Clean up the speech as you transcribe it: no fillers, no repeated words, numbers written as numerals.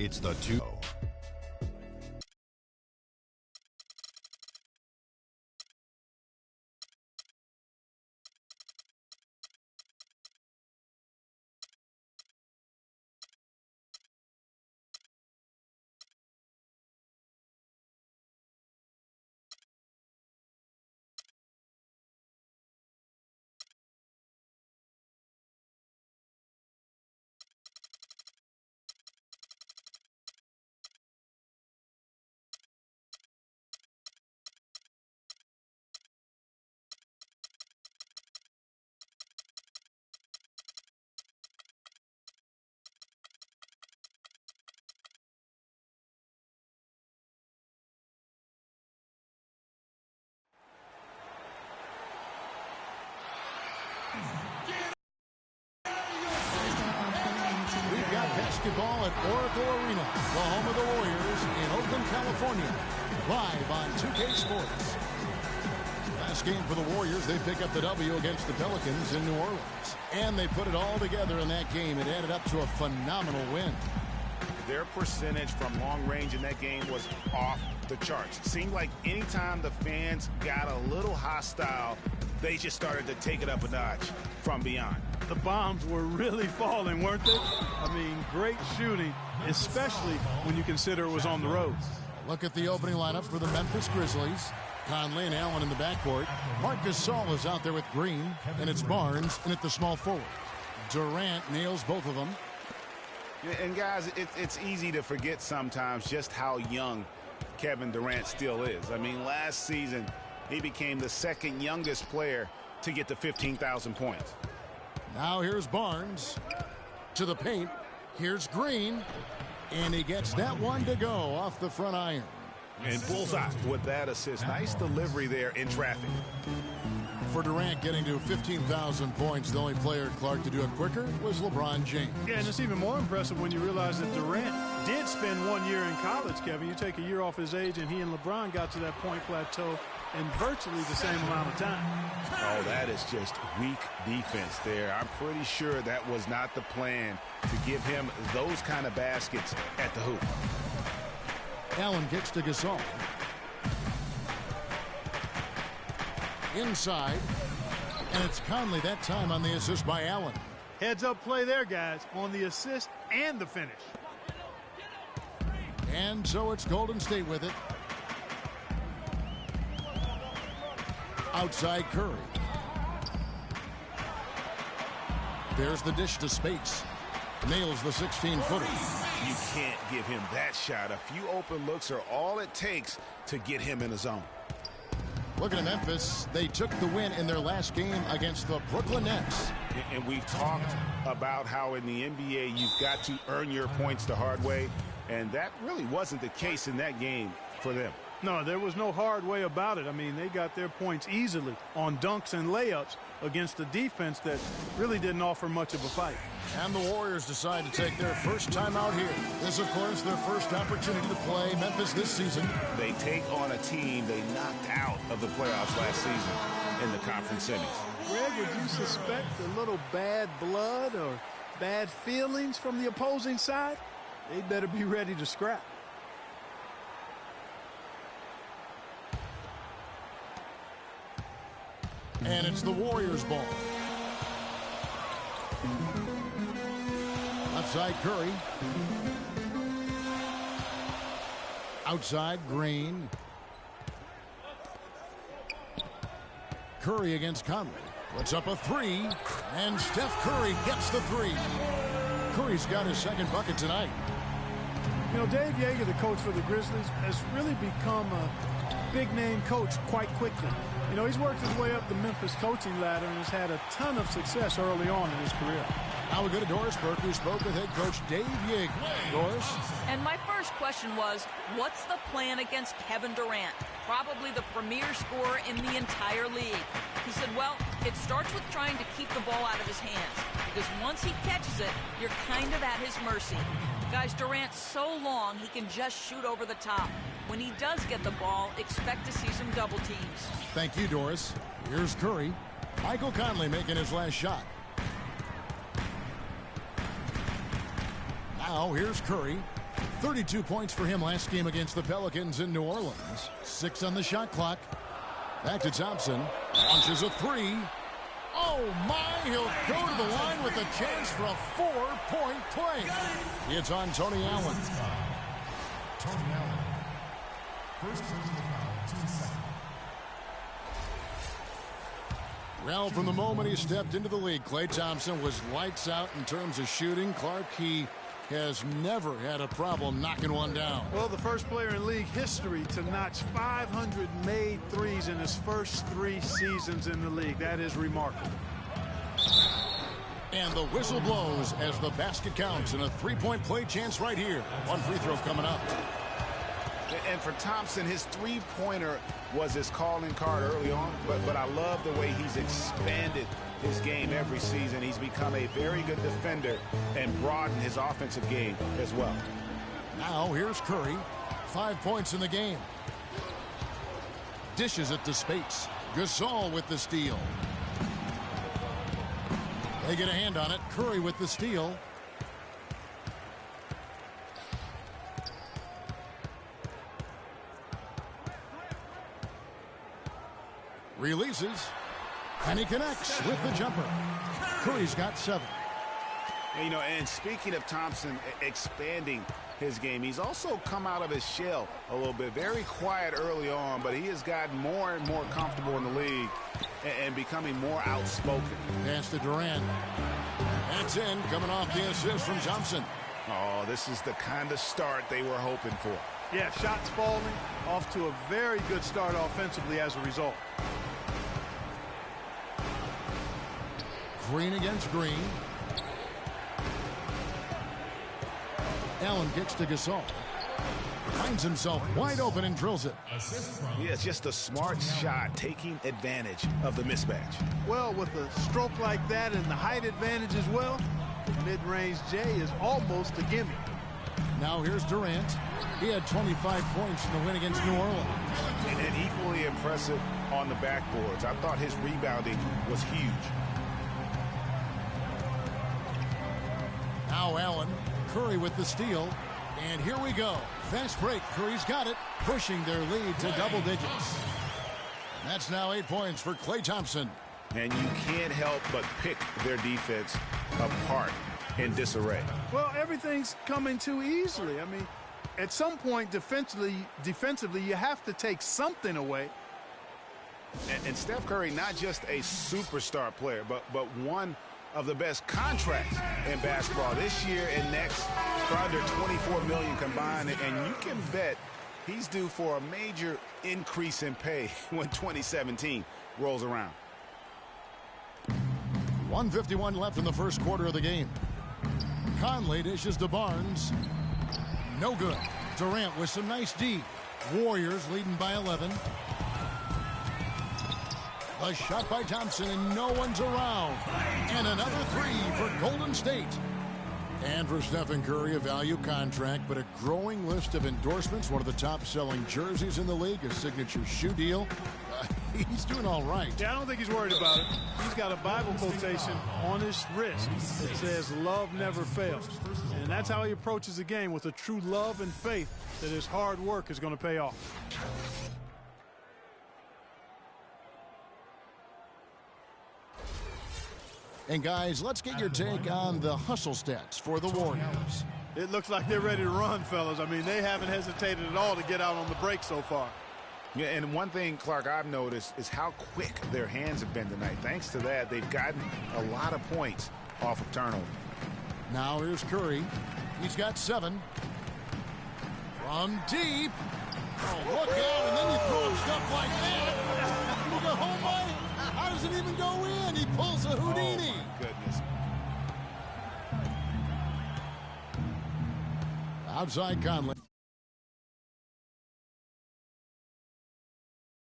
It's the 2. We've got basketball at Oracle Arena, the home of the Warriors in Oakland, California. Live on 2K Sports. Last game for the Warriors, they pick up the W against the Pelicans in New Orleans. And they put it all together in that game. It added up to a phenomenal win. Their percentage from long range in that game was off the charts. It seemed like anytime the fans got a little hostile, they just started to take it up a notch from beyond. The bombs were really falling, weren't they? I mean, great shooting, especially when you consider it was on the road. Look at the opening lineup for the Memphis Grizzlies. Conley and Allen in the backcourt. Marcus Gasol is out there with Green, and it's Barnes in at the small forward. Durant nails both of them. And guys, it's easy to forget sometimes just how young Kevin Durant still is. I mean, last season, he became the second youngest player to get to 15,000 points. Now here's Barnes to the paint. Here's Green, and he gets that one to go off the front iron. And bullseye with that assist. Nice delivery there in traffic. For Durant getting to 15,000 points, the only player, Clark, to do it quicker was LeBron James. Yeah, and it's even more impressive when you realize that Durant did spend 1 year in college, Kevin. You take a year off his age, and he and LeBron got to that point plateau in virtually the same amount of time. Oh, that is just weak defense there. I'm pretty sure that was not the plan to give him those kind of baskets at the hoop. Allen kicks to Gasol. Inside, and it's Conley that time on the assist by Allen. Heads up play there, guys, on the assist and the finish. And so it's Golden State with it. Outside Curry. There's the dish to Spates. Nails the 16-footer. You can't give him that shot. A few open looks are all it takes to get him in the zone. Looking at Memphis, they took the win in their last game against the Brooklyn Nets. And we've talked about how in the NBA you've got to earn your points the hard way, and that really wasn't the case in that game for them. No, there was no hard way about it. I mean, they got their points easily on dunks and layups against a defense that really didn't offer much of a fight. And the Warriors decide to take their first time out here. This, of course, their first opportunity to play Memphis this season. They take on a team they knocked out of the playoffs last season in the conference semis. Greg, would you suspect a little bad blood or bad feelings from the opposing side? They better be ready to scrap. And it's the Warriors' ball. Outside Curry. Outside Green. Curry against Conley. Puts up a three. And Steph Curry gets the three. Curry's got his second bucket tonight. You know, Dave Joerger, the coach for the Grizzlies, has really become a big-name coach quite quickly. You know, he's worked his way up the Memphis coaching ladder and has had a ton of success early on in his career. Now we go to Doris Burke, who spoke with head coach Dave Joerger. Doris? And my first question was, what's the plan against Kevin Durant? Probably the premier scorer in the entire league. He said, well, it starts with trying to keep the ball out of his hands, because once he catches it, you're kind of at his mercy. Guys, Durant's so long, he can just shoot over the top. When he does get the ball, expect to see some double teams. Thank you, Doris. Here's Curry. Michael Conley making his last shot. Now here's Curry. 32 points for him last game against the Pelicans in New Orleans. 6 on the shot clock. Back to Thompson. Launches a three. Oh, my. He'll go to the line with a chance for a 4-point play. It's on Tony Allen. Tony Allen. First personal foul, team foul. Well, from the moment he stepped into the league, Klay Thompson was lights out in terms of shooting. Clark, he has never had a problem knocking one down. Well, the first player in league history to notch 500 made threes in his first 3 seasons in the league. That is remarkable. And the whistle blows as the basket counts, and a 3-point play chance right here. One free throw coming up. And for Thompson, his three-pointer was his calling card early on, but I love the way he's expanded his game every season. He's become a very good defender and broadened his offensive game as well. Now here's Curry. 5 points in the game. Dishes it to Spates. Gasol with the steal. They get a hand on it. Curry with the steal. Releases. And he connects with the jumper. Curry's got 7. You know, and speaking of Thompson expanding his game, he's also come out of his shell a little bit. Very quiet early on, but he has gotten more and more comfortable in the league and becoming more outspoken. Pass to Durant. That's in, coming off the assist from Thompson. Oh, this is the kind of start they were hoping for. Yeah, shots falling, off to a very good start offensively as a result. Green against Green. Allen gets to Gasol. Finds himself wide open and drills it. Yeah, it's just a smart shot, taking advantage of the mismatch. Well, with a stroke like that and the height advantage as well, the mid-range J is almost a gimme. Now here's Durant. He had 25 points in the win against New Orleans. And equally impressive on the backboards. I thought his rebounding was huge. Now Allen. Curry with the steal. And here we go. Fast break. Curry's got it, pushing their lead to double digits. And that's now 8 points for Klay Thompson. And you can't help but pick their defense apart in disarray. Well, everything's coming too easily. I mean, at some point defensively, you have to take something away. And Steph Curry, not just a superstar player, but one of the best contracts in basketball this year and next for under $24 million combined. And you can bet he's due for a major increase in pay when 2017 rolls around. 1:51 left in the first quarter of the game. Conley dishes to Barnes. No good. Durant with some nice D. Warriors leading by 11. A shot by Thompson, and no one's around. And another three for Golden State. And for Stephen Curry, a value contract, but a growing list of endorsements. One of the top-selling jerseys in the league, a signature shoe deal. He's doing all right. Yeah, I don't think he's worried about it. He's got a Bible quotation on his wrist that says, "Love never fails." And that's how he approaches the game, with a true love and faith that his hard work is going to pay off. And guys, let's get your take on the hustle stats for the Warriors. It looks like they're ready to run, fellas. I mean, they haven't hesitated at all to get out on the break so far. Yeah, and one thing, Clark, I've noticed is how quick their hands have been tonight. Thanks to that, they've gotten a lot of points off of turnover. Now here's Curry. He's got 7. From deep. Oh, look out, and then you throw him stuff like that. You go, oh my, how does it even go in? He pulls a Houdini. Oh, my goodness. Outside Conley.